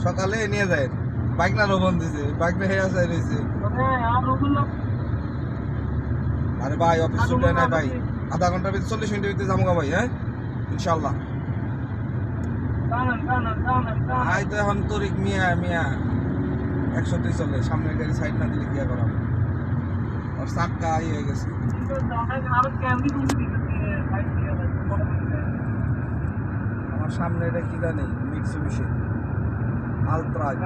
সকালে নিয়ে যায় বাইক না রোবন দিছে বাইক না হেয়া চাই রয়েছে আরে ভাই অফিস ছুটি নাই ভাই আধা ঘন্টার ভিতরে 40 মিনিটের ভিতরে যাবো ভাই হ্যাঁ ইনশাল্লাহ আই তো এখন তরিক মিয়া মিয়া 100তে চলে সামনের গাড়ি সাইড না দিলে কি করা আর চাক্কা হয়ে গেছে আমার সামনে এটা কি জানি মিটসুবিশি আলট্রাজ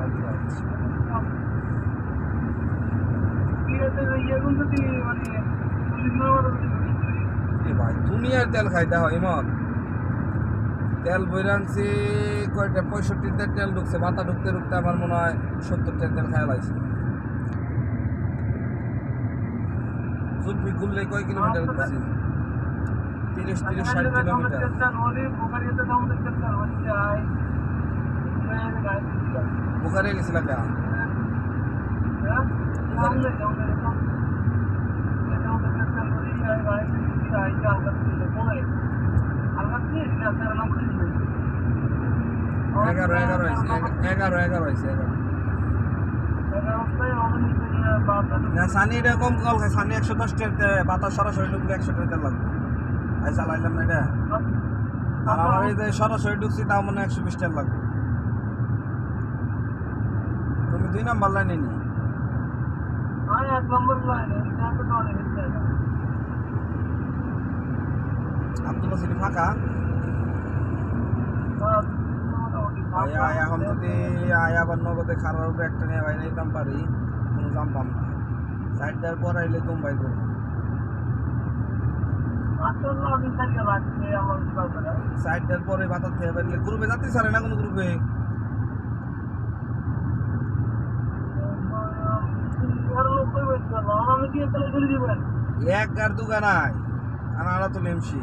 আলট্রাজ ভাই দুনিয়ার তেল খাইতে হয় ইমন তেল বইরানছি কয়টা 65টার তেল ঢুকছে মাথা ঢুকতে ঢুকতে আমার মনে হয় 70টার তেল খাওয়া লাগছে জুলপি গুললে কয় কিলোমিটার ঘুরছি 30-60 কিলোমিটার বুখারে গেছিলাম কা এগারো সানি এটা কম কল খায় সানি 110 বাতাস সরাসরি ঢুকলে 100 টাকা লাগবে আই চালাইলাম না এটা আর আমার এই যে সরাসরি ঢুকছি তাও মানে 120 টাকা লাগবে তুমি 2 নাম্বার লাইনে নি আমি 1 নম্বর লাইনে আব্দুল্লাহ সিটি ফাঁকা এখন যদি আবার নগদে খারাপ উপরে একটা নিয়ে ভাই নিতাম পারি কোনো দাম পাম না সাইড দেওয়ার পর আইলে তুমি ভাই করবো সাইড দেওয়ার পরে বাতার থেকে বেরলে গ্রুপে যাতে ছাড়ে না কোনো গ্রুপে এক আর দুগা নাই আনারা তো নেমছি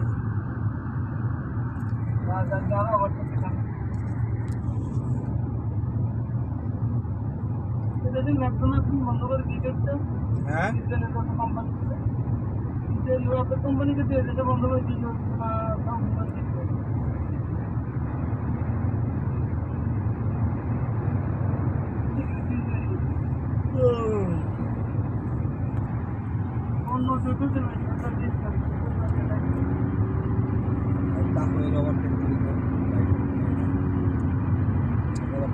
হ্যাঁ কোম্পানিকে দিয়ে যেটা বন্ধ করে দিল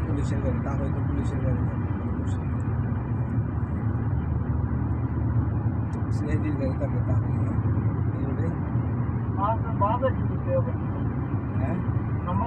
পুলিশের গাড়ি তা হয়তো পুলিশের গাড়ি সিআইডির গাড়ি থাকে তা হ্যাঁ